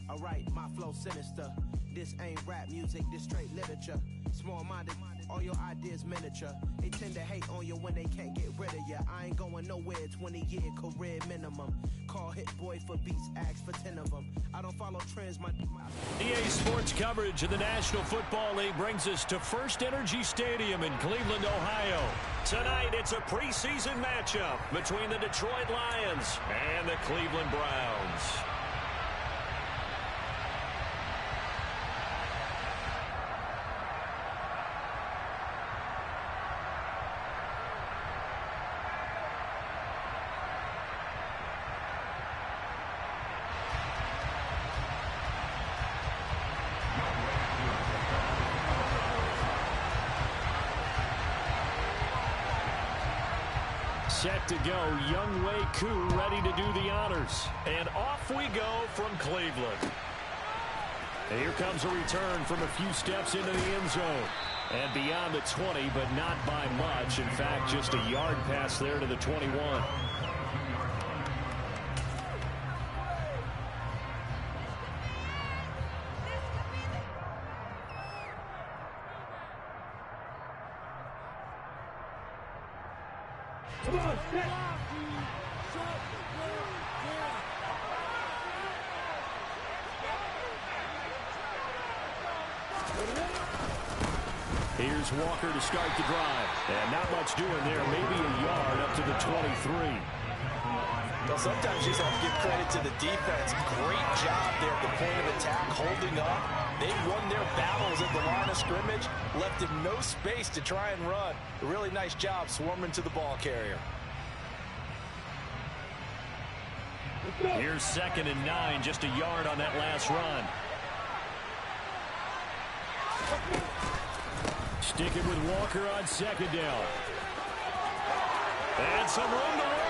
Alright, my flow sinister. This ain't rap music, this straight literature. Small-minded, all your ideas miniature. They tend to hate on you when they can't get rid of you. I ain't going nowhere, 20-year career minimum. Call Hit Boy for beats, ask for 10 of them. I don't follow trends, EA Sports coverage of the National Football League brings us to First Energy Stadium in Cleveland, Ohio. Tonight, it's a preseason matchup between the Detroit Lions and the Cleveland Browns. Set to go, Younghoe Koo ready to do the honors. And off we go from Cleveland. And here comes a return from a few steps into the end zone. And beyond the 20, but not by much. In fact, just a yard pass there to the 21. Come on, set. Here's Walker to start the drive. And not much doing there. Maybe a yard up to the 23. Well, sometimes you just have to give credit to the defense. Great job there at the point of attack, holding up. They won their battles at the line of scrimmage, left him no space to try and run. A really nice job swarming to the ball carrier. Here's 2nd and 9, just a yard on that last run. Sticking with Walker on 2nd down. And some room to work.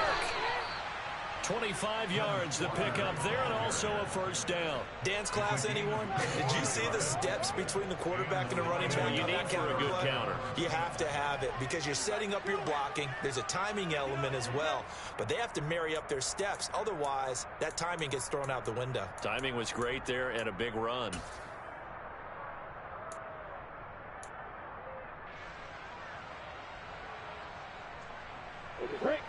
25 yards to pick up there, and also a first down. Dance class, anyone? Did you see the steps between the quarterback and the running back? You need for a good counter. You have to have it because you're setting up your blocking. There's a timing element as well, but they have to marry up their steps. Otherwise, that timing gets thrown out the window. Timing was great there and a big run. Break.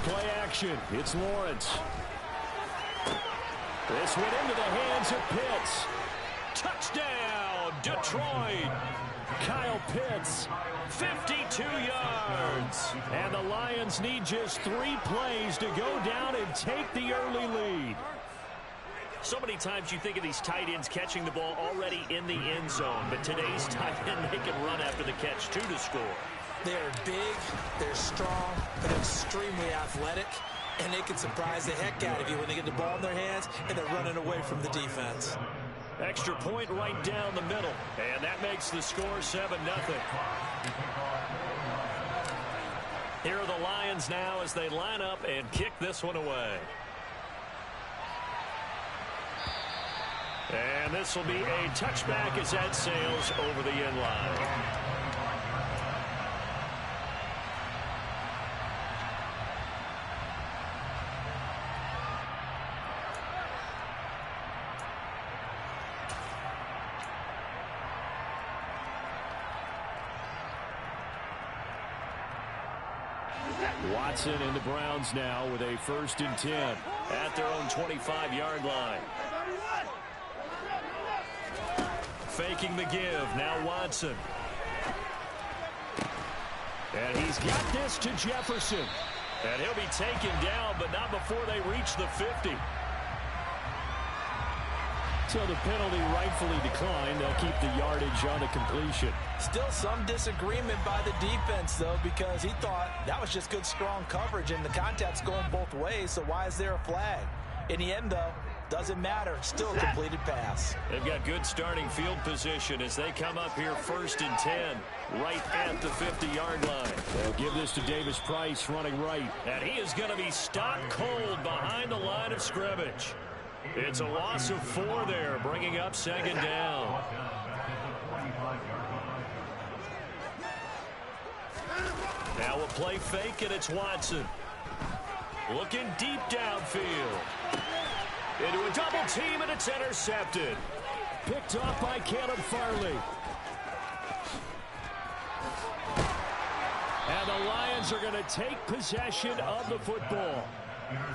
Play action. It's Lawrence. This went into the hands of Pitts. Touchdown, Detroit. Kyle Pitts, 52 yards. And the Lions need just 3 plays to go down and take the early lead. So many times you think of these tight ends catching the ball already in the end zone, but today's tight end, they can run after the catch, too, to score. They're big, they're strong, but extremely athletic, and they can surprise the heck out of you when they get the ball in their hands and they're running away from the defense. Extra point right down the middle, and that makes the score 7-0. Here are the Lions now as they line up and kick this one away. And this will be a touchback as that sails over the end line. Watson and the Browns now with a 1st and 10 at their own 25-yard line. Faking the give. Now Watson. And he's got this to Jefferson. And he'll be taken down, but not before they reach the 50. So the penalty rightfully declined. They'll keep the yardage on the completion. Still some disagreement by the defense, though, because he thought that was just good, strong coverage, and the contact's going both ways, so why is there a flag? In the end, though, doesn't matter. Still a completed pass. They've got good starting field position as they come up here 1st and 10, right at the 50-yard line. They'll give this to Davis Price running right. And he is going to be stopped cold behind the line of scrimmage. It's a loss of 4 there, bringing up 2nd down. Now a play fake, and it's Watson. Looking deep downfield. Into a double team, and it's intercepted. Picked off by Caleb Farley. And the Lions are going to take possession of the football.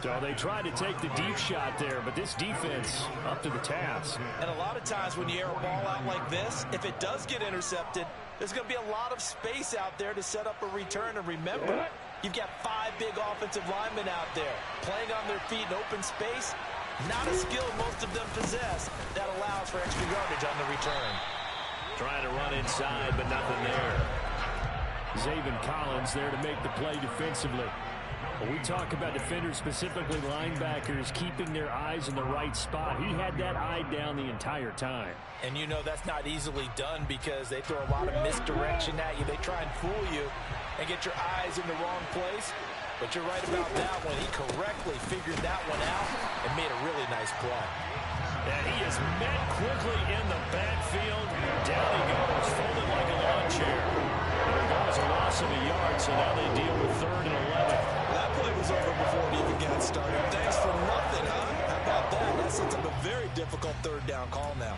So they tried to take the deep shot there, but this defense up to the task. And a lot of times when you air a ball out like this, if it does get intercepted, there's going to be a lot of space out there to set up a return. And remember, you've got 5 big offensive linemen out there playing on their feet in open space. Not a skill most of them possess that allows for extra yardage on the return. Trying to run inside, but nothing there. Zaven Collins there to make the play defensively. When we talk about defenders, specifically linebackers, keeping their eyes in the right spot, he had that eye down the entire time. And you know that's not easily done because they throw a lot of misdirection at you. They try and fool you and get your eyes in the wrong place. But you're right about that one. He correctly figured that one out and made a really nice play. And he is met quickly in the backfield. Down he goes, folded like a lawn chair. There goes a loss of a yard, so now they deal with 3rd and 11. That play was over before it even got started. Thanks for nothing, huh? How about that? That sets up a very difficult 3rd down call now.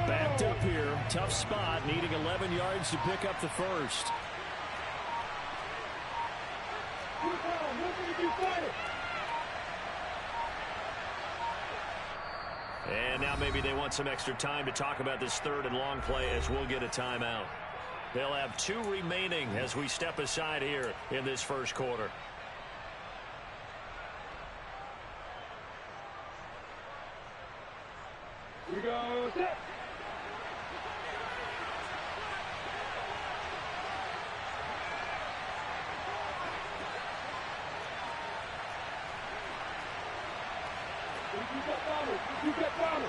Backed up here, tough spot, needing 11 yards to pick up the first. And now maybe they want some extra time to talk about this 3rd and long play as we'll get a timeout. They'll have 2 remaining as we step aside here in this first quarter. We go set. You get fouled.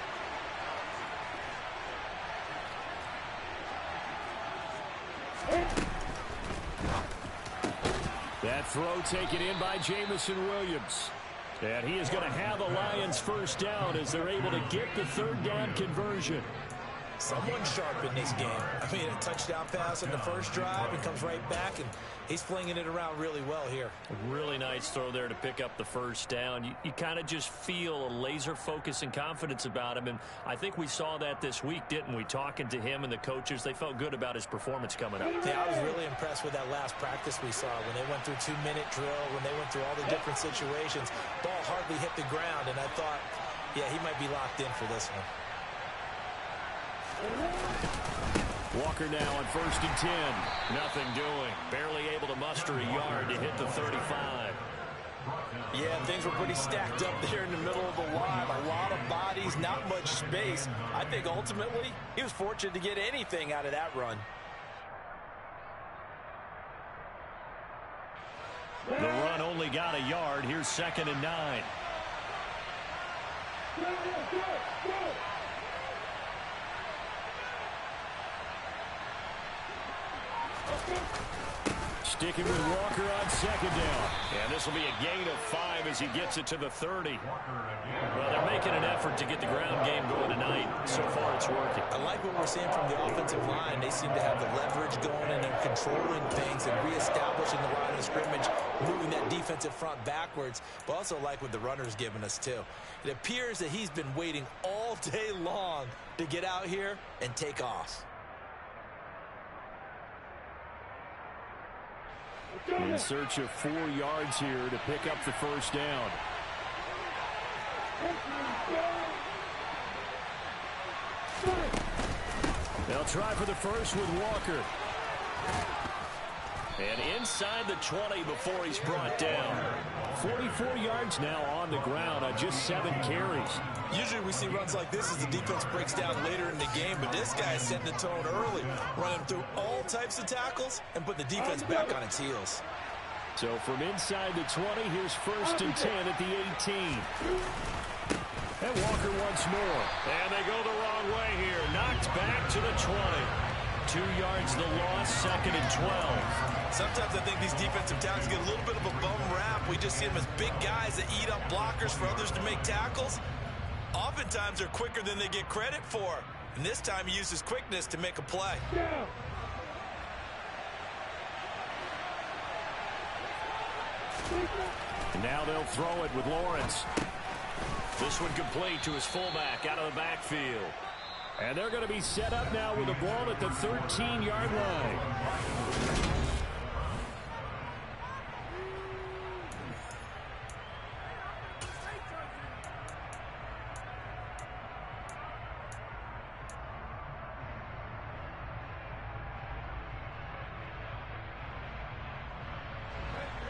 That throw taken in by Jamison Williams. And he is going to have the Lions first down as they're able to get the 3rd down conversion. Someone sharp in this game. I mean, a touchdown pass in the first drive and comes right back, and he's flinging it around really well here. A really nice throw there to pick up the first down. You kind of just feel a laser focus and confidence about him, and I think we saw that this week, didn't we? Talking to him and the coaches, they felt good about his performance coming up. Yeah, I was really impressed with that last practice we saw when they went through 2-minute drill, when they went through all the different situations. Ball hardly hit the ground, and I thought, yeah, he might be locked in for this one. Walker now on 1st and 10. Nothing doing. Barely able to muster a yard to hit the 35. Yeah, things were pretty stacked up there in the middle of the line. A lot of bodies, not much space. I think ultimately he was fortunate to get anything out of that run. The run only got a yard. Here's 2nd and 9. Sticking with Walker on 2nd down. And this will be a gain of 5 as he gets it to the 30. Well, they're making an effort to get the ground game going tonight. So far, it's working. I like what we're seeing from the offensive line. They seem to have the leverage going and they're controlling things and reestablishing the line of scrimmage, moving that defensive front backwards. But also like what the runner's giving us, too. It appears that he's been waiting all day long to get out here and take off. In search of 4 yards here to pick up the first down. They'll try for the first with Walker. And inside the 20 before he's brought down. 44 yards now on the ground on just 7 carries. Usually we see runs like this as the defense breaks down later in the game, but this guy is setting the tone early, running through all types of tackles and put the defense back on its heels. So from inside the 20, here's 1st and 10 at the 18. And Walker once more. And they go the wrong way here. Knocked back to the 20. 2 yards the loss, 2nd and 12. Sometimes I think these defensive tackles get a little bit of a bum rap. We just see them as big guys that eat up blockers for others to make tackles. Oftentimes they're quicker than they get credit for. And this time he uses quickness to make a play. Yeah. And now they'll throw it with Lawrence. This one complete to his fullback out of the backfield. And they're going to be set up now with the ball at the 13-yard line.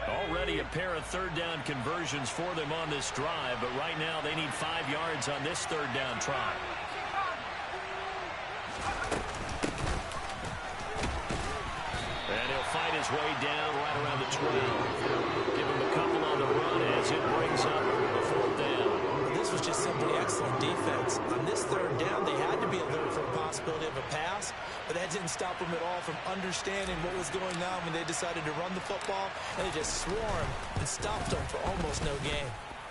Already a pair of third-down conversions for them on this drive, but right now they need 5 yards on this third-down try. And he'll fight his way down right around the 12. Give him a couple on the run as it brings up the 4th down. This was just simply excellent defense. On this third down, they had to be alert for a possibility of a pass, but that didn't stop them at all from understanding what was going on when they decided to run the football, and they just swarmed and stopped them for almost no gain.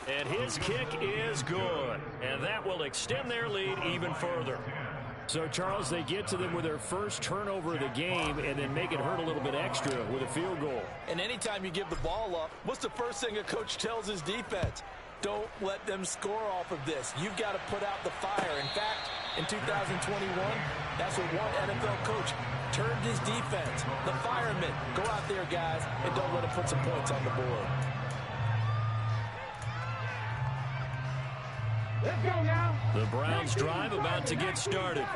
And his kick is good, and that will extend their lead even further. So, Charles, they get to them with their first turnover of the game and then make it hurt a little bit extra with a field goal. And anytime you give the ball up, what's the first thing a coach tells his defense? Don't let them score off of this. You've got to put out the fire. In fact, in 2021, that's what one NFL coach turned his defense. The firemen, go out there, guys, and don't let them put some points on the board. Let's go now. The Browns drive about to get started.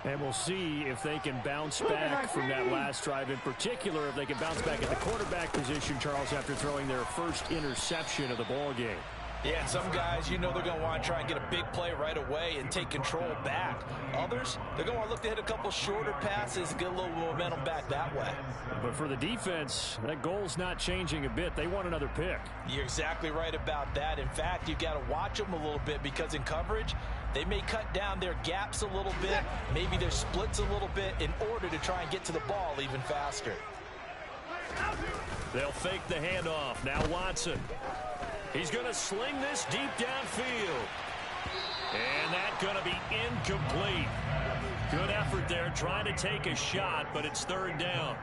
And we'll see if they can bounce back from that last drive. In particular, if they can bounce back at the quarterback position, Charles, after throwing their first interception of the ball game. Yeah, some guys, you know they're going to want to try and get a big play right away and take control back. Others, they're going to want to look to hit a couple shorter passes, get a little momentum back that way. But for the defense, that goal's not changing a bit. They want another pick. You're exactly right about that. In fact, you've got to watch them a little bit because in coverage, they may cut down their gaps a little bit, maybe their splits a little bit in order to try and get to the ball even faster. They'll fake the handoff. Now Watson. He's going to sling this deep downfield. And that's going to be incomplete. Good effort there trying to take a shot, but it's third down.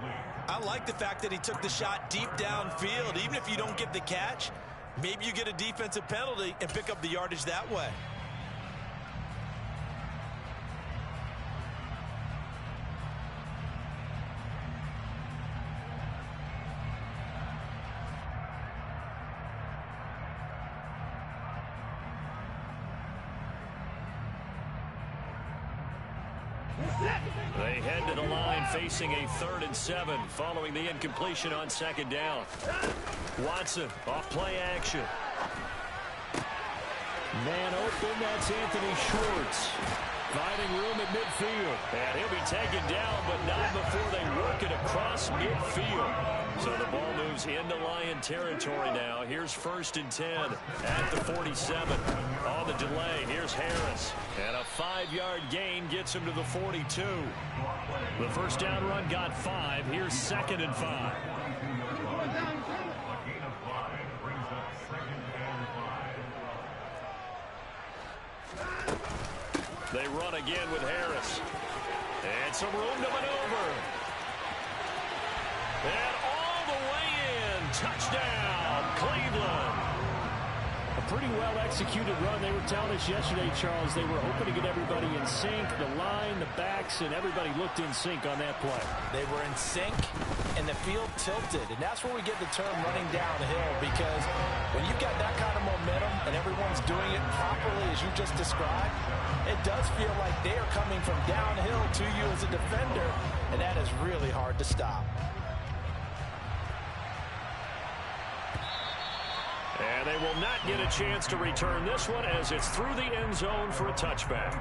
I like the fact that he took the shot deep downfield. Even if you don't get the catch, maybe you get a defensive penalty and pick up the yardage that way. They head to the line facing a 3rd and 7 following the incompletion on 2nd down. Watson off play action. Man open, that's Anthony Schwartz. Finding room at midfield. And he'll be taken down, but not before they work it across midfield. So the ball moves into Lion territory now. Here's 1st and 10 at the 47. On the delay, here's Harris. And a 5-yard gain gets him to the 42. The first down run got 5. Here's 2nd and 5. They run again with Harris. And some room to maneuver. And all the way in. Touchdown, Cleveland. A pretty well-executed run. They were telling us yesterday, Charles, they were hoping to get everybody in sync. The line, the backs, and everybody looked in sync on that play. They were in sync, and the field tilted. And that's where we get the term running downhill, because when you've got that kind of momentum and everyone's doing it properly as you just described, it does feel like they are coming from downhill to you as a defender, and that is really hard to stop. And they will not get a chance to return this one as it's through the end zone for a touchback.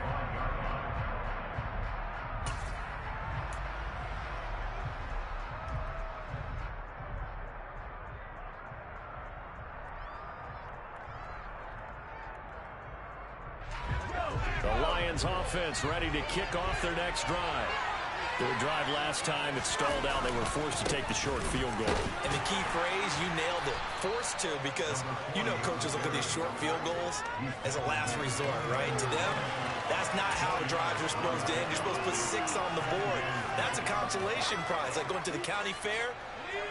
The Lions offense ready to kick off their next drive. Their drive last time, it stalled out. They were forced to take the short field goal. And the key phrase, you nailed it, forced to, because you know coaches look at these short field goals as a last resort, right? To them, that's not how drives are supposed to end. You're supposed to put 6 on the board. That's a consolation prize, like going to the county fair.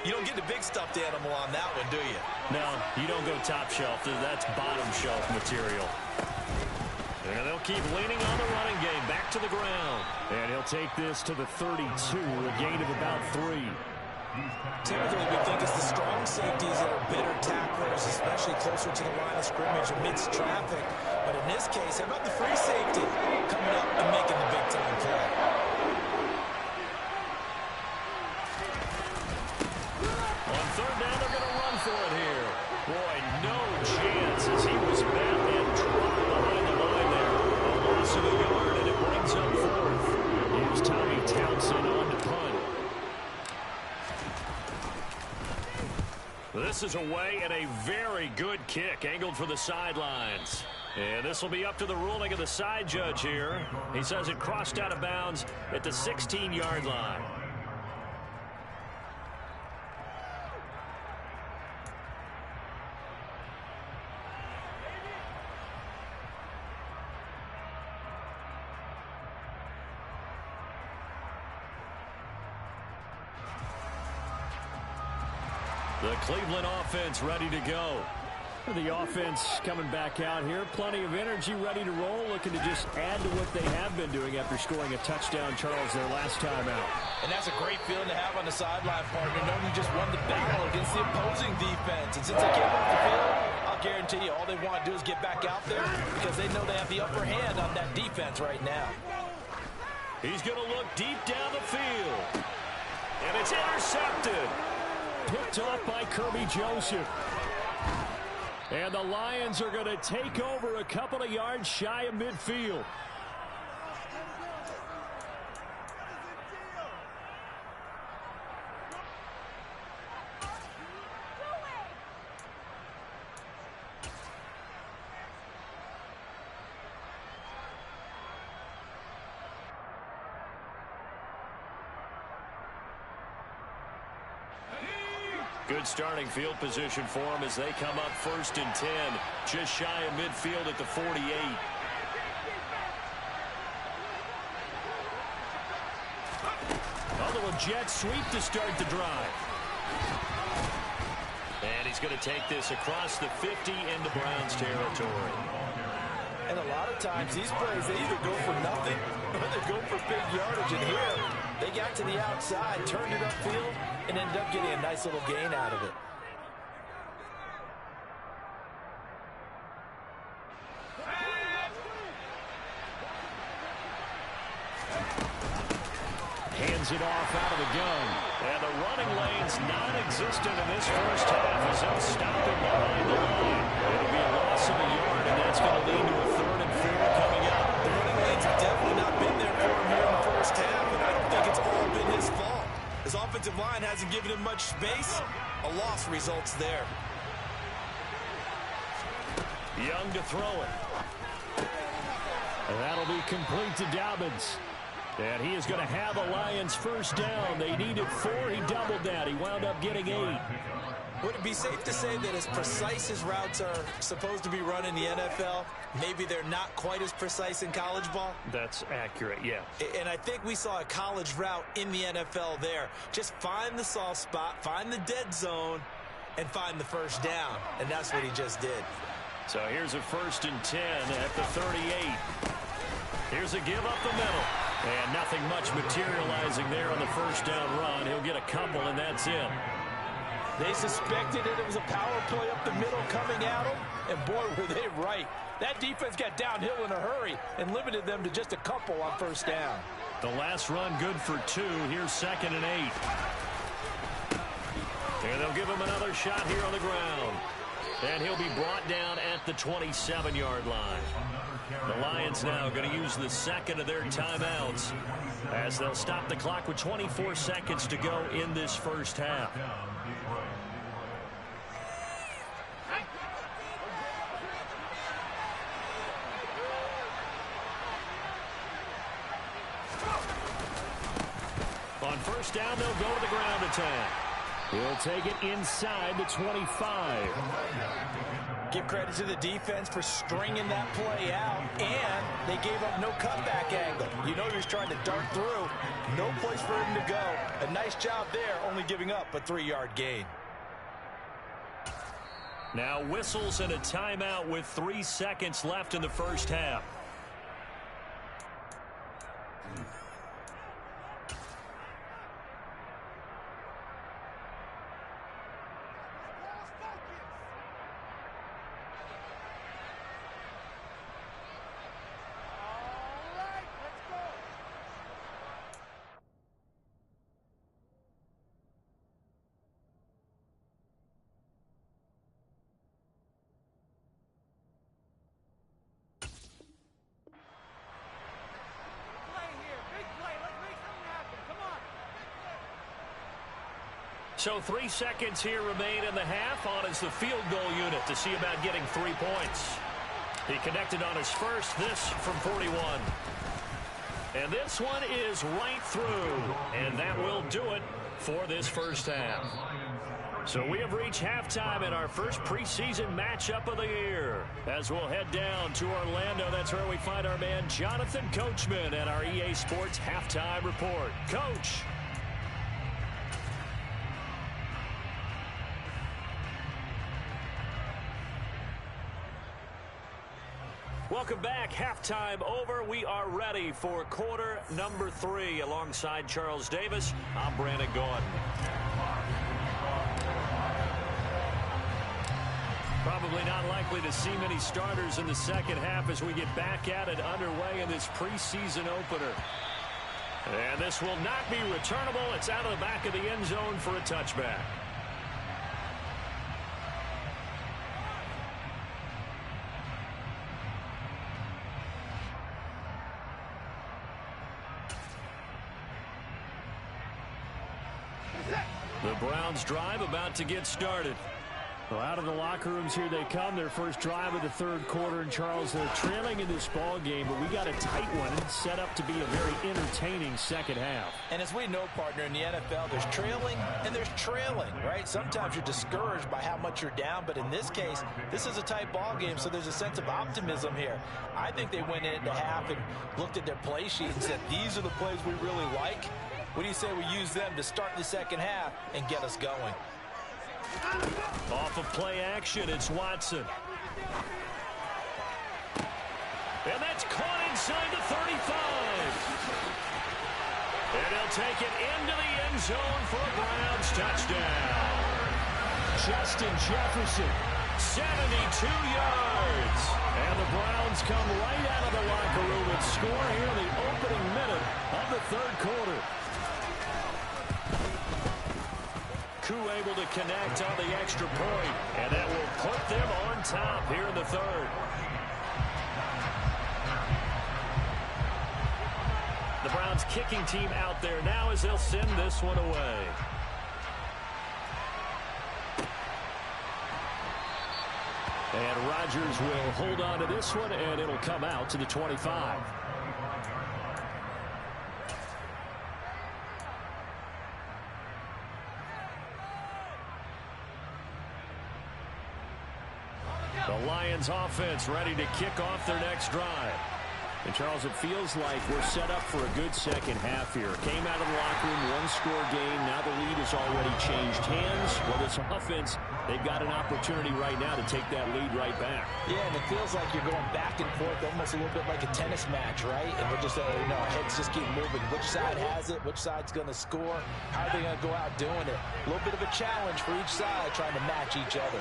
You don't get the big stuffed animal on that one, do you? No, you don't go top shelf. That's bottom shelf material. And they'll keep leaning on the running game. Back to the ground. And he'll take this to the 32, a gain of about 3. Typically, we think it's the strong safeties that are better tacklers, especially closer to the line of scrimmage amidst traffic. But in this case, how about the free safety coming up and making the big-time play? On third down, they're going to run for it here. Boy, no chance as he was met and dropped behind the line there. A loss of a yard, and it brings up 4th. Here's Tommy Townsend on to punt. This is away and a very good kick, angled for the sidelines. And this will be up to the ruling of the side judge here. He says it crossed out of bounds at the 16-yard line. The Cleveland offense ready to go. The offense coming back out here. Plenty of energy, ready to roll, looking to just add to what they have been doing after scoring a touchdown, Charles, their last time out. And that's a great feeling to have on the sideline, partner, knowing you just won the battle against the opposing defense. And since they came off the field, I'll guarantee you all they want to do is get back out there because they know they have the upper hand on that defense right now. He's going to look deep down the field. And it's intercepted. Picked off by Kirby Joseph. And the Lions are going to take over a couple of yards shy of midfield. Good starting field position for them as they come up 1st and 10, just shy of midfield at the 48. A little jet sweep to start the drive. And he's going to take this across the 50 into Browns territory. And a lot of times these plays, they either go for nothing or they go for big yardage. And here, they got to the outside, turned it upfield, and ended up getting a nice little gain out of it. Hands it off out of the gun. And the running lane's non-existent in this first half as they'll stop it behind the line. It'll be a loss of a yard, and that's going to lead to a 3rd and 4 coming up. The running lanes have definitely not been there for him here in the first half, and I don't think it's all been his fault. His offensive line hasn't given him much space. A loss results there. Young to throw it. And that'll be complete to Dobbins. And he is going to have a Lions first down. They needed 4. He doubled that. He wound up getting 8. Would it be safe to say that as precise as routes are supposed to be run in the NFL, maybe they're not quite as precise in college ball? That's accurate, yeah. And I think we saw a college route in the NFL there. Just find the soft spot, find the dead zone, and find the first down. And that's what he just did. So here's a 1st and 10 at the 38. Here's a give up the middle. And nothing much materializing there on the first down run. He'll get a couple, and that's it. They suspected it was a power play up the middle coming at them, and boy, were they right. That defense got downhill in a hurry and limited them to just a couple on first down. The last run good for 2. Here's 2nd and 8. And they'll give him another shot here on the ground. And he'll be brought down at the 27-yard line. The Lions now going to use the 2nd of their timeouts as they'll stop the clock with 24 seconds to go in this first half. On first down, they'll go to the ground attack. He'll take it inside the 25. Give credit to the defense for stringing that play out, and they gave up no cutback angle. You know he was trying to dart through. No place for him to go. A nice job there, only giving up a 3-yard gain. Now whistles and a timeout with 3 seconds left in the first half. So 3 seconds here remain in the half. On is the field goal unit to see about getting 3 points. He connected on his first, this from 41. And this one is right through. And that will do it for this first half. So we have reached halftime in our first preseason matchup of the year. As we'll head down to Orlando, that's where we find our man Jonathan Coachman at our EA Sports Halftime Report. Coach. Welcome back. Halftime over. We are ready for quarter number 3. Alongside Charles Davis, I'm Brandon Gaudin. Probably not likely to see many starters in the second half as we get back at it underway in this preseason opener. And this will not be returnable. It's out of the back of the end zone for a touchback. The Browns drive about to get started. Well, out of the locker rooms here they come. Their first drive of the third quarter. And Charles, they're trailing in this ball game, but we got a tight one set up to be a very entertaining second half. And as we know, partner, in the NFL, there's trailing and there's trailing, right? Sometimes you're discouraged by how much you're down, but in this case, this is a tight ball game, so there's a sense of optimism here. I think they went into half and looked at their play sheet and said, these are the plays we really like. What do you say we use them to start the second half and get us going? Off of play action, it's Watson. And that's caught inside the 35. And he'll take it into the end zone for a Browns touchdown. Justin Jefferson, 72 yards. And the Browns come right out of the locker room and score here in the opening minute of the third quarter. Koo able to connect on the extra point, and that will put them on top here in the third. The Browns kicking team out there now as they'll send this one away. And Rodgers will hold on to this one, and it'll come out to the 25. The Lions offense ready to kick off their next drive. And, Charles, it feels like we're set up for a good second half here. Came out of the locker room, one-score game. Now the lead has already changed hands. Well, this offense, they've got an opportunity right now to take that lead right back. Yeah, and it feels like you're going back and forth almost a little bit like a tennis match, right? And we're just, our heads just keep moving. Which side has it? Which side's going to score? How are they going to go out doing it? A little bit of a challenge for each side trying to match each other.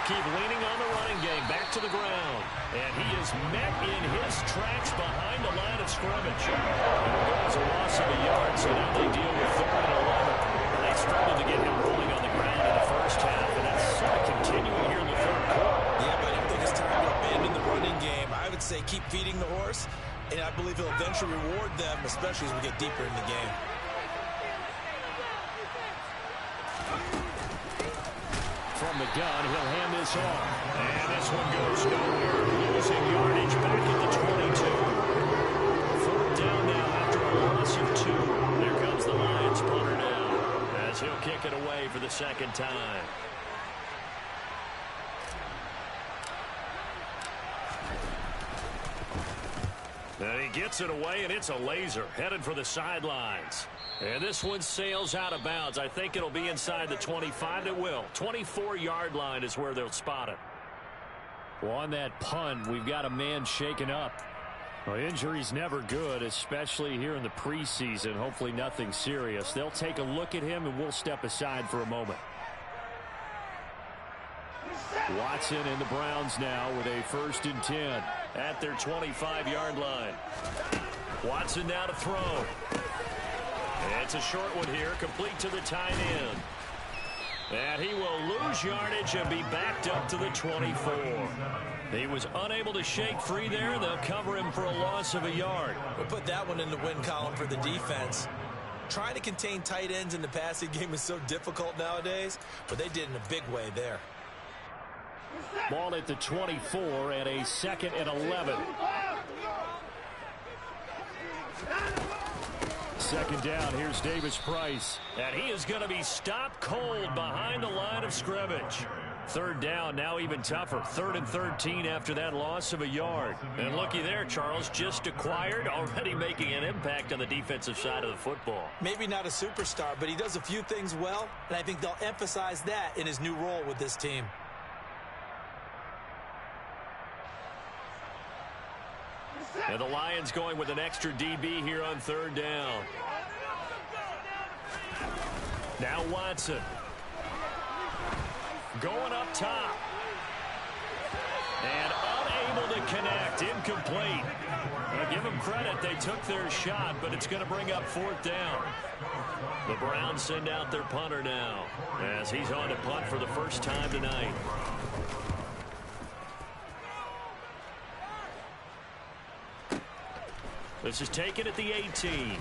Keep leaning on the running game, back to the ground. And he is met in his tracks behind the line of scrimmage. There goes a loss of a yard, so now they deal with 3rd and 11. They struggled to get him rolling on the ground in the first half, and that's continuing here in the third quarter. Yeah, but I don't think it's time to abandon the running game. I would say keep feeding the horse, and I believe he'll eventually reward them, especially as we get deeper in the game. From the gun, he'll hand this off. And this one goes nowhere. Losing yardage back at the 22. loss of 2. There comes the Lions punter now, as he'll kick it away for the second time. And he gets it away, and it's a laser headed for the sidelines. And this one sails out of bounds. I think it'll be inside the 25. It will. 24-yard line is where they'll spot it. Well, on that punt, we've got a man shaken up. Well, injury's never good, especially here in the preseason. Hopefully nothing serious. They'll take a look at him, and we'll step aside for a moment. Watson and the Browns now with a 1st and 10 at their 25-yard line. Watson now to throw. It's a short one here, complete to the tight end. And he will lose yardage and be backed up to the 24. He was unable to shake free there. They'll cover him for a loss of a yard. We'll put that one in the win column for the defense. Trying to contain tight ends in the passing game is so difficult nowadays, but they did in a big way there. Ball at the 24 and a 2nd and 11. 2nd down, here's Davis-Price. And he is going to be stopped cold behind the line of scrimmage. 3rd down, now even tougher. 3rd and 13 after that loss of a yard. And looky there, Charles, just acquired, already making an impact on the defensive side of the football. Maybe not a superstar, but he does a few things well, and I think they'll emphasize that in his new role with this team. And the Lions going with an extra DB here on 3rd down. Now Watson. Going up top. And unable to connect. Incomplete. I'll give them credit. They took their shot, but it's going to bring up 4th down. The Browns send out their punter now, as he's on to punt for the first time tonight. This is taken at the 18.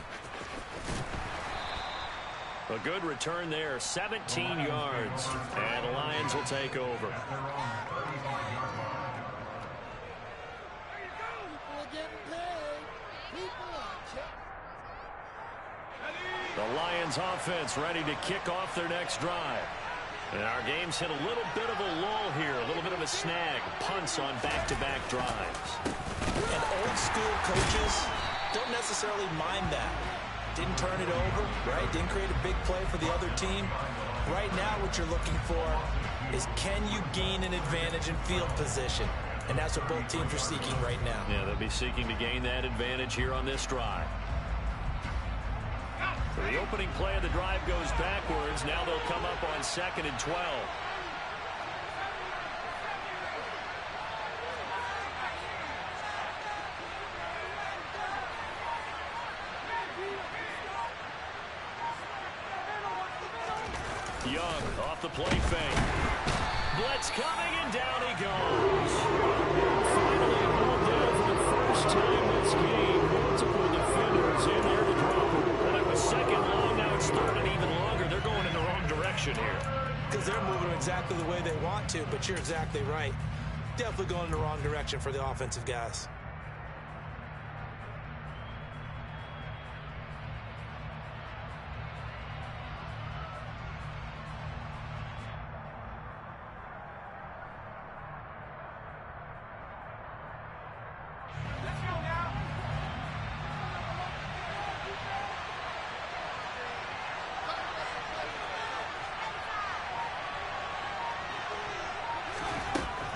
A good return there, 17 yards. And the Lions will take over. The Lions offense ready to kick off their next drive. And our game's hit a little bit of a lull here, a little bit of a snag. Punts on back-to-back drives. And old school coaches don't necessarily mind that. Didn't turn it over, right? Didn't create a big play for the other team. Right now what you're looking for is, can you gain an advantage in field position? And that's what both teams are seeking right now. Yeah, they'll be seeking to gain that advantage here on this drive. So the opening play of the drive goes backwards. Now they'll come up on 2nd and 12. Young off the play fake. Blitz coming, and down he goes. Finally hauled down for the first time this game. Multiple defenders in there to drop him. And it was 2nd long, now it's 3rd and even longer. They're going in the wrong direction here. Because they're moving exactly the way they want to, but you're exactly right. Definitely going in the wrong direction for the offensive guys.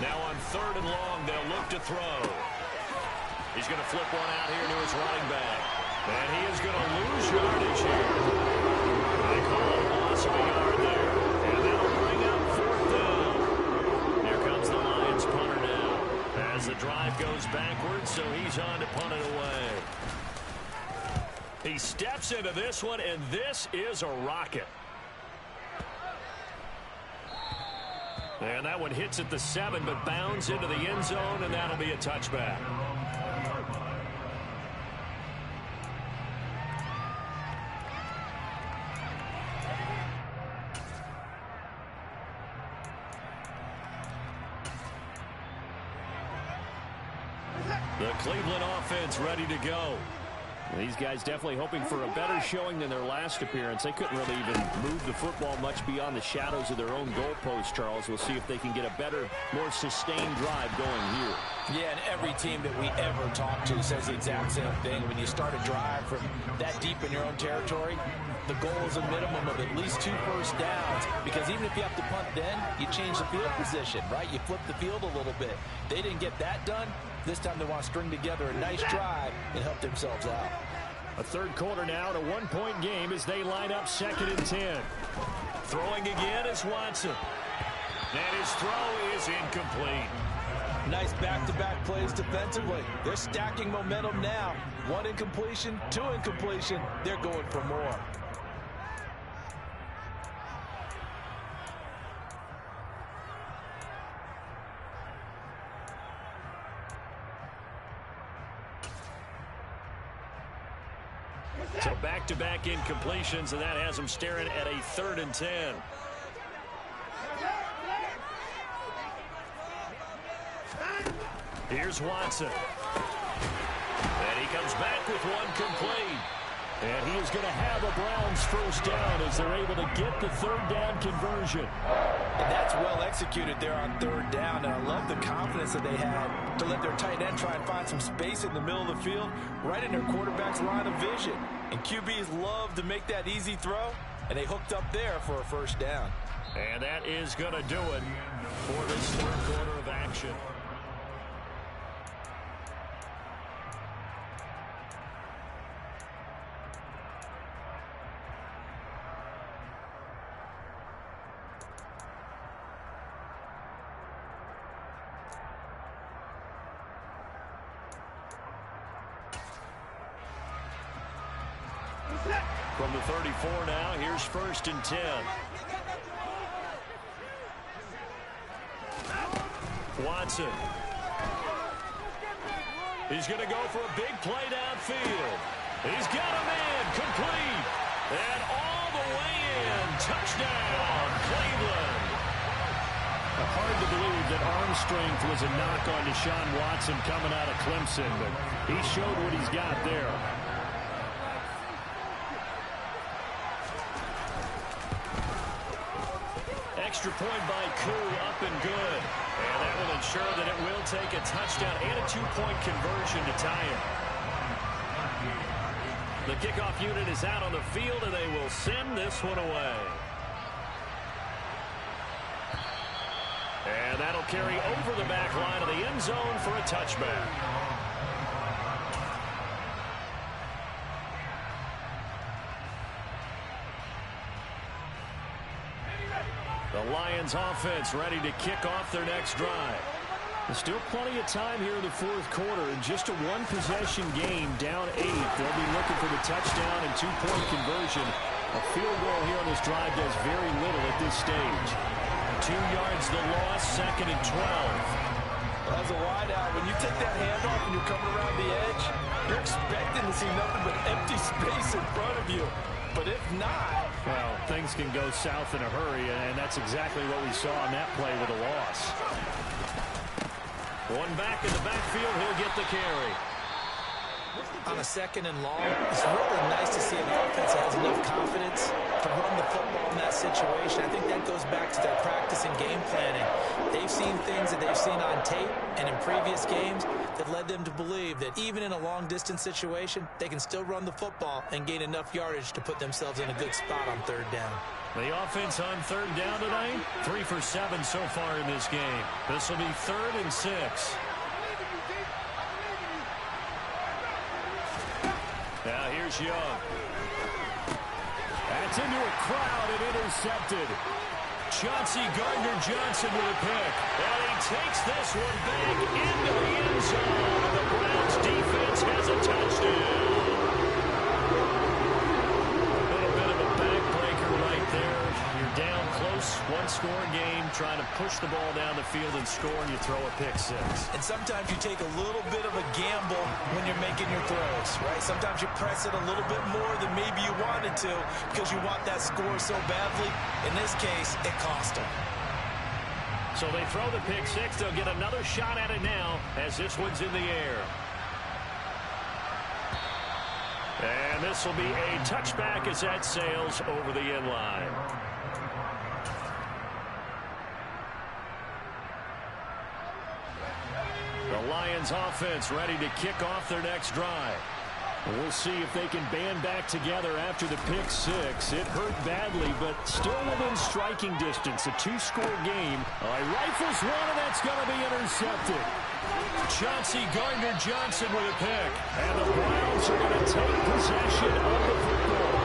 Now on 3rd and long, they'll look to throw. He's going to flip one out here to his running back. And he is going to lose yardage here. They call it a loss of a yard there. And that'll bring up 4th down. Here comes the Lions punter now. As the drive goes backwards, so he's on to punt it away. He steps into this one, and this is a rocket. And that one hits at the 7, but bounds into the end zone, and that'll be a touchback. The Cleveland offense ready to go. These guys definitely hoping for a better showing than their last appearance. They couldn't really even move the football much beyond the shadows of their own goalpost, Charles. We'll see if they can get a better, more sustained drive going here. Yeah, and every team that we ever talk to says the exact same thing. When you start a drive from that deep in your own territory, the goal is a minimum of at least 2 first downs, because even if you have to punt then, you change the field position, right? You flip the field a little bit. They didn't get that done. This time they want to string together a nice drive and help themselves out. A third quarter now and a 1-point game as they line up 2nd and 10. Throwing again is Watson. And his throw is incomplete. Nice back-to-back plays defensively. They're stacking momentum now. 1 incompletion, 2 incompletion. They're going for more. So back-to-back incompletions, and that has them staring at a 3rd and 10. Here's Watson. And he comes back with 1 complete. And he is going to have a Browns first down as they're able to get the 3rd down conversion. And that's well executed there on 3rd down. And I love the confidence that they had to let their tight end try and find some space in the middle of the field, right in their quarterback's line of vision. And QBs love to make that easy throw, and they hooked up there for a first down. And that is going to do it for this 3rd quarter of action. From the 34 now, here's 1st and 10. Watson. He's going to go for a big play downfield. He's got a man complete. And all the way in. Touchdown, Cleveland. Hard to believe that arm strength was a knock on Deshaun Watson coming out of Clemson, but he showed what he's got there. Extra point by Koo, up and good. And that will ensure that it will take a touchdown and a 2-point conversion to tie it. The kickoff unit is out on the field, and they will send this one away. And that'll carry over the back line of the end zone for a touchback. The Lions offense ready to kick off their next drive. There's still plenty of time here in the 4th quarter. In just a 1-possession game, down 8. They'll be looking for the touchdown and 2-point conversion. A field goal here on this drive does very little at this stage. 2 yards the loss, 2nd and 12. As a wideout, when you take that handoff and you're coming around the edge, you're expecting to see nothing but empty space in front of you. But if not, well, things can go south in a hurry, and that's exactly what we saw on that play with a loss. One back in the backfield, he'll get the carry. On a 2nd and long, it's really nice to see an offense that has enough confidence to run the football in that situation. I think that goes back to their practice and game planning. They've seen things that they've seen on tape and in previous games that led them to believe that even in a long-distance situation, they can still run the football and gain enough yardage to put themselves in a good spot on 3rd down. The offense on 3rd down tonight, 3 for 7 so far in this game. This will be 3rd and 6. Now here's Young. That's into a crowd and intercepted. Chauncey Gardner-Johnson with a pick. And he takes this one back into the end zone. And the Browns defense has a touchdown. A little bit of a backbreaker right there. You're down close, 1-score game, trying to push the ball down the field and score, and you throw a pick 6. And sometimes you take a little bit of a gamble when you're making your throws, right? Sometimes you press it a little bit more than maybe you wanted to because you want that score so badly. In this case, it cost them. So they throw the pick 6. They'll get another shot at it now as this one's in the air. And this will be a touchback as that sails over the end line. The Lions offense ready to kick off their next drive. We'll see if they can band back together after the pick six. It hurt badly, but still within striking distance. A two-score game. Rifles one, and that's going to be intercepted. Chauncey Gardner-Johnson with a pick. And the Browns are going to take possession of the football.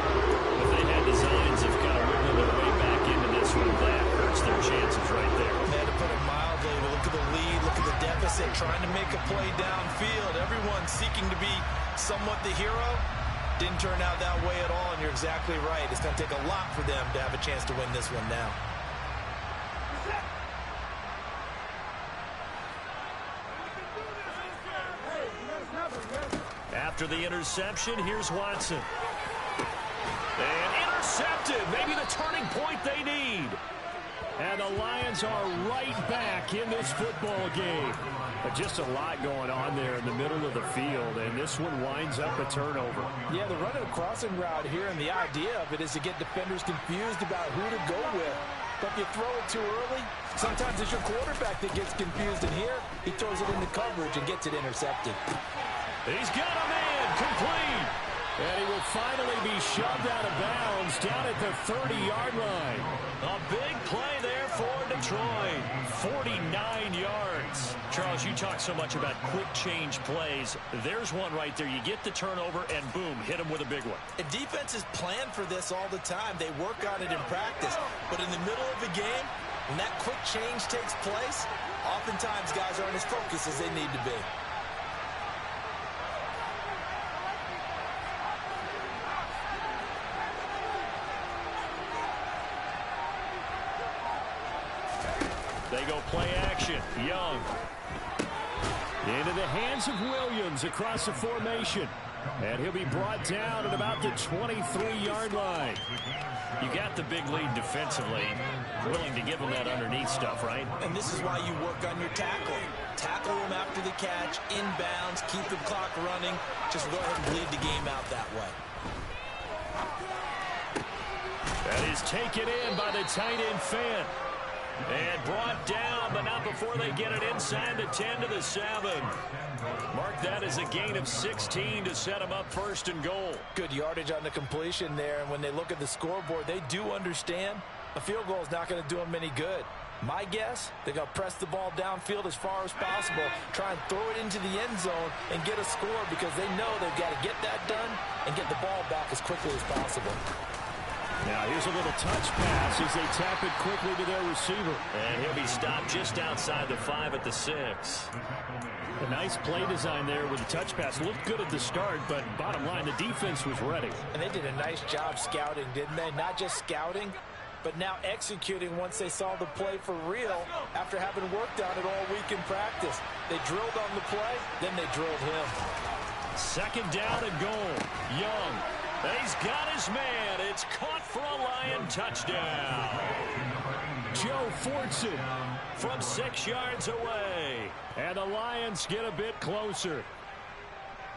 If they had designs of kind of wiggling their way back into this one, that hurts their chances right there. They had to put it mildly. Look at the lead, look at the deficit, trying to make a play downfield. Everyone seeking to be somewhat the hero. Didn't turn out that way at all, and you're exactly right. It's going to take a lot for them to have a chance to win this one now. After the interception, here's Watson. And intercepted. Maybe the turning point they need. And the Lions are right back in this football game. But just a lot going on there in the middle of the field, and this one winds up a turnover. Yeah, they're running a crossing route here, and the idea of it is to get defenders confused about who to go with. But if you throw it too early, sometimes it's your quarterback that gets confused, and here he throws it into coverage and gets it intercepted. He's got a man complete. And he will finally be shoved out of bounds down at the 30-yard line. A big play there for Detroit. 49 yards. Charles, you talk so much about quick change plays. There's one right there. You get the turnover, and boom, hit him with a big one. And defenses plan for this all the time. They work on it in practice. But in the middle of the game, when that quick change takes place, oftentimes guys aren't as focused as they need to be. They go play action. Young. Into the hands of Williams across the formation. And he'll be brought down at about the 23-yard line. You got the big lead defensively. Willing to give them that underneath stuff, right? And this is why you work on your tackling. Tackle them after the catch, inbounds, keep the clock running. Just go ahead and bleed the game out that way. That is taken in by the tight end Fant. And brought down, but not before they get it inside the 10 to the 7. Mark that as a gain of 16 to set them up first and goal. Good yardage on the completion there, and when they look at the scoreboard, they do understand a field goal is not going to do them any good. My guess, they're going to press the ball downfield as far as possible, try and throw it into the end zone and get a score because they know they've got to get that done and get the ball back as quickly as possible. Now here's a little touch pass as they tap it quickly to their receiver. And he'll be stopped just outside the 5 at the 6. A nice play design there with the touch pass. Looked good at the start, but bottom line, the defense was ready. And they did a nice job scouting, didn't they? Not just scouting, but now executing once they saw the play for real after having worked on it all week in practice. They drilled on the play, then they drilled him. Second down and goal. Young. He's got his man. It's caught for a Lion touchdown. Joe Fortson from 6 yards away. And the Lions get a bit closer.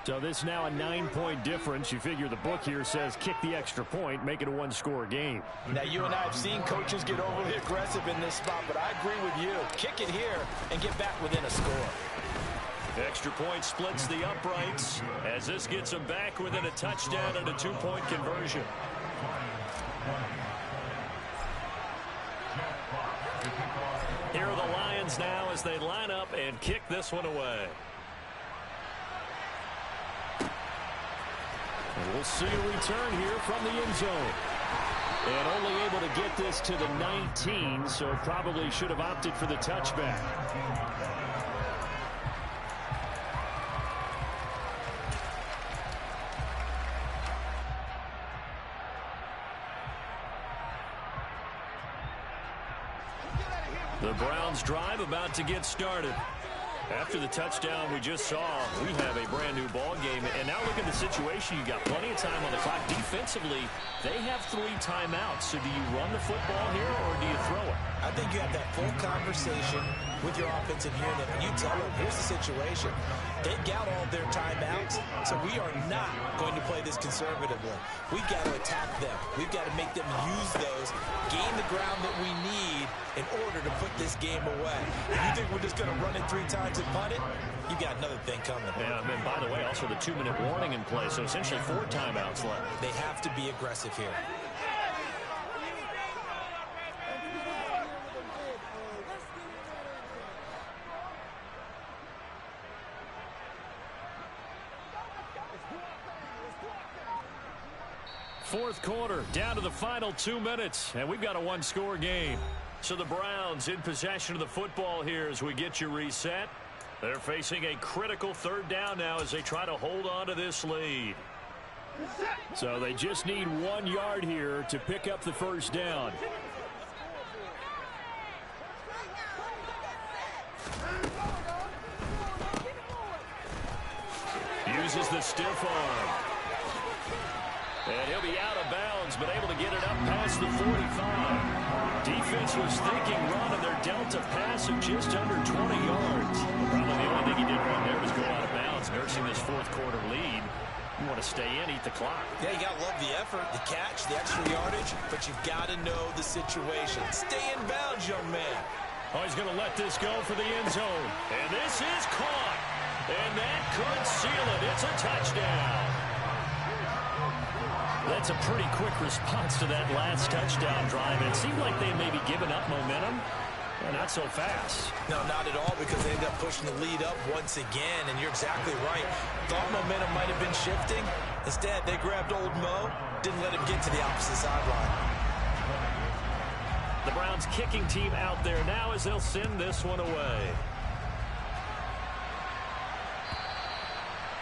So this now a 9-point difference. You figure the book here says kick the extra point, make it a one-score game. Now, you and I have seen coaches get overly aggressive in this spot, but I agree with you. Kick it here and get back within a score. Extra point splits the uprights as this gets them back within a touchdown and a 2-point conversion. Here are the Lions now as they line up and kick this one away. And we'll see a return here from the end zone. And only able to get this to the 19, so probably should have opted for the touchback. The Browns drive about to get started. After the touchdown we just saw, we have a brand new ball game. And now look at the situation. You got plenty of time on the clock. Defensively, they have 3 timeouts. So do you run the football here or do you throw it? I think you have that full conversation with your offensive unit, and you tell them, here's the situation. They've got all their timeouts, so we are not going to play this conservatively. We've got to attack them. We've got to make them use those, gain the ground that we need in order to put this game away. If you think we're just going to run it 3 times and punt it, you got another thing coming. Yeah, and by the way, also the 2-minute warning in play, so essentially 4 timeouts left. They have to be aggressive here. Fourth quarter, down to the final 2 minutes, and we've got a 1-score game. So the Browns in possession of the football here as we get you reset. They're facing a critical 3rd down now as they try to hold on to this lead. So they just need 1 yard here to pick up the 1st down. Uses the stiff arm. And he'll be out of bounds, but able to get it up past the 45. Defense was thinking run, and they're dealt a pass of just under 20 yards. Probably the only thing he did wrong there was go out of bounds, nursing this 4th quarter lead. You want to stay in, eat the clock. Yeah, you got to love the effort, the catch, the extra yardage, but you've got to know the situation. Stay in bounds, young man. Oh, he's going to let this go for the end zone. And this is caught. And that could seal it. It's a touchdown. That's a pretty quick response to that last touchdown drive. It seemed like they may be giving up momentum. Well, not so fast. No, not at all, because they ended up pushing the lead up once again, and you're exactly right. Thought momentum might have been shifting. Instead, they grabbed old Mo, didn't let him get to the opposite sideline. The Browns kicking team out there now as they'll send this one away.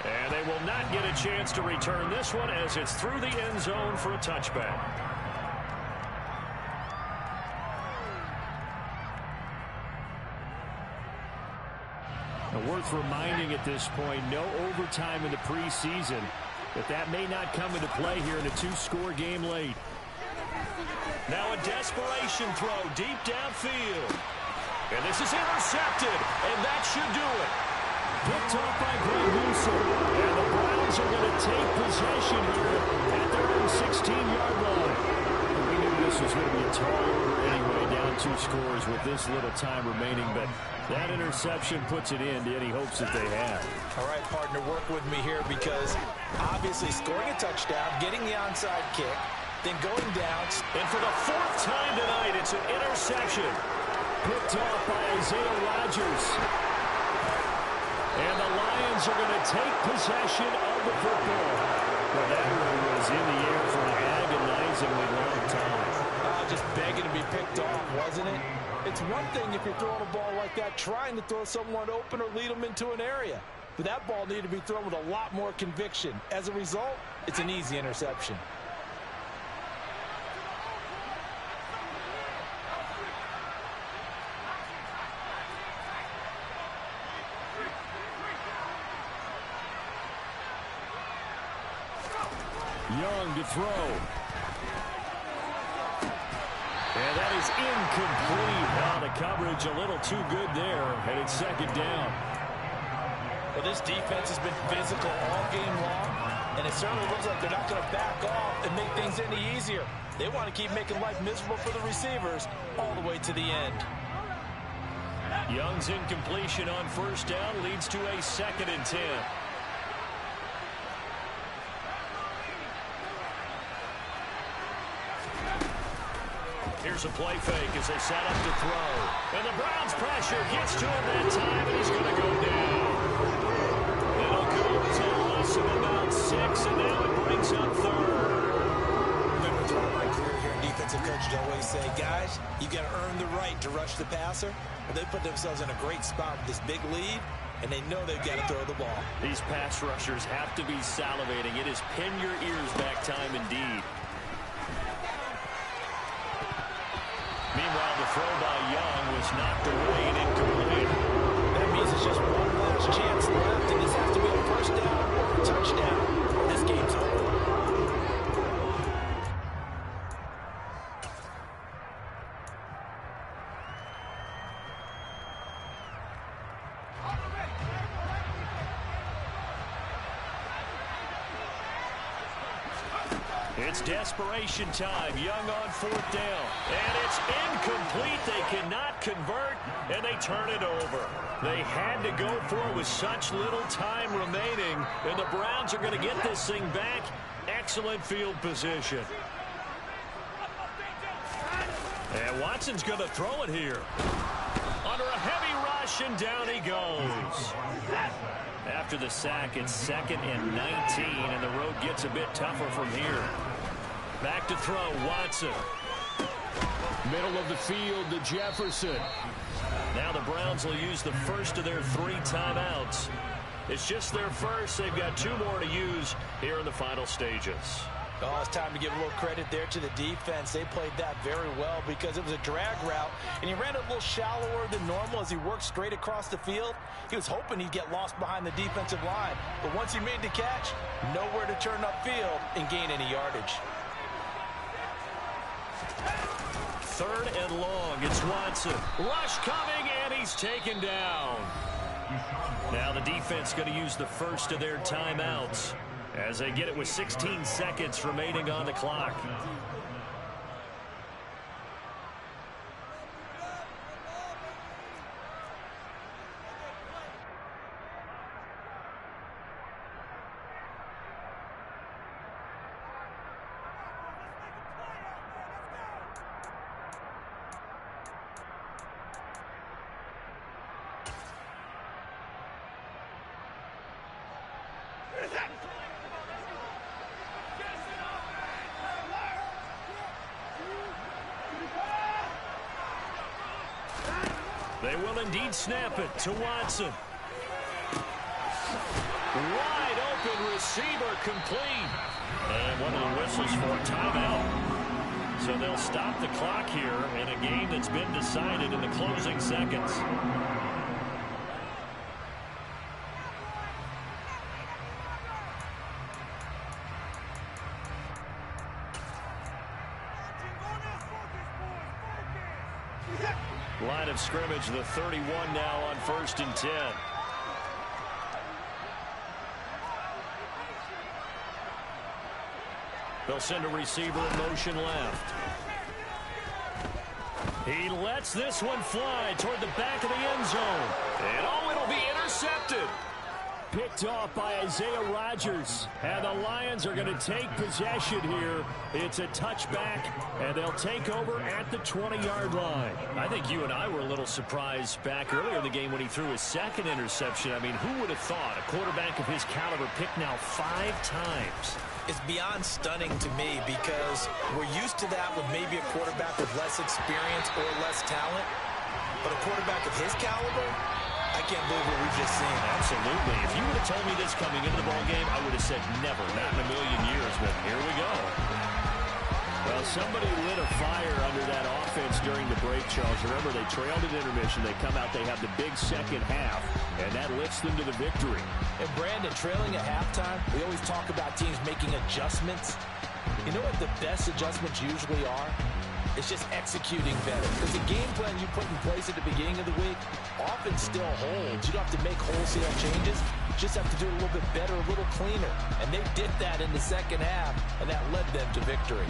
And they will not get a chance to return this one as it's through the end zone for a touchback. Now, worth reminding at this point, no overtime in the preseason, but that may not come into play here in a 2-score game late. Now a desperation throw deep downfield. And this is intercepted, and that should do it. Picked off by Greg Newsom. And the Browns are going to take possession here at their own 16-yard line. We knew this was going to be a tall order anyway, down 2 scores with this little time remaining. But that interception puts it in to any hopes that they have. All right, partner, work with me here, because obviously scoring a touchdown, getting the onside kick, then going down. And for the 4th time tonight, it's an interception. Picked off by Isaiah Rodgers. And the Lions are going to take possession of the football. Well, that one was in the air for an agonizingly long time. Just begging to be picked off, wasn't it? It's one thing if you're throwing a ball like that, trying to throw someone open or lead them into an area. But that ball needed to be thrown with a lot more conviction. As a result, it's an easy interception. Young to throw. And that is incomplete. Now the coverage a little too good there, and it's 2nd down. Well, this defense has been physical all game long, and it certainly looks like they're not going to back off and make things any easier. They want to keep making life miserable for the receivers all the way to the end. Young's incompletion on 1st down leads to a 2nd and 10. Here's a play fake as they set up to throw. And the Browns pressure gets to him that time, and he's going to go down. It'll go to a loss of about 6, and now it brings up 3rd. Remember throughout my career here, defensive coaches always say, guys, you got to earn the right to rush the passer. Well, they put themselves in a great spot with this big lead, and they know they've got to throw the ball. These pass rushers have to be salivating. It is pin your ears back time indeed. Meanwhile, the throw by Young was knocked away and incomplete. That means it's just one last chance left, and this has to be a 1st down or a touchdown. This game's over. It's desperation time. Young on 4th down. And it's incomplete. They cannot convert, and they turn it over. They had to go for it with such little time remaining, and the Browns are going to get this thing back. Excellent field position. And Watson's going to throw it here. Under a heavy rush, and down he goes. After the sack, it's 2nd and 19, and the road gets a bit tougher from here. Back to throw, Watson. Middle of the field to Jefferson. Now the Browns will use the first of their 3 timeouts. It's just their first. They've got 2 more to use here in the final stages. Oh, it's time to give a little credit there to the defense. They played that very well because it was a drag route, and he ran it a little shallower than normal as he worked straight across the field. He was hoping he'd get lost behind the defensive line, but once he made the catch, nowhere to turn upfield and gain any yardage. 3rd and long. It's Watson. Rush coming, and he's taken down. Now the defense going to use the first of their timeouts as they get it with 16 seconds remaining on the clock. They will indeed snap it to Watson. Wide open receiver, complete. And one of the whistles for a timeout. So they'll stop the clock here in a game that's been decided in the closing seconds. Line of scrimmage, the 31 now on 1st and 10. They'll send a receiver in motion left. He lets this one fly toward the back of the end zone. And oh, it'll be intercepted. Picked off by Isaiah Rodgers. And the Lions are going to take possession here. It's a touchback, and they'll take over at the 20-yard line. I think you and I were a little surprised back earlier in the game when he threw his 2nd interception. I mean, who would have thought a quarterback of his caliber picked now 5 times? It's beyond stunning to me because we're used to that with maybe a quarterback with less experience or less talent. But a quarterback of his caliber, I can't believe what we've just seen. Absolutely. If you would have told me this coming into the ballgame, I would have said never, not in a million years, but here we go. Well, somebody lit a fire under that offense during the break, Charles. Remember, they trailed at intermission. They come out, they have the big second half, and that lifts them to the victory. And Brandon, trailing at halftime, we always talk about teams making adjustments. You know what the best adjustments usually are? It's just executing better. Because the game plan you put in place at the beginning of the week often still holds. You don't have to make wholesale changes. You just have to do it a little bit better, a little cleaner. And they did that in the second half, and that led them to victory.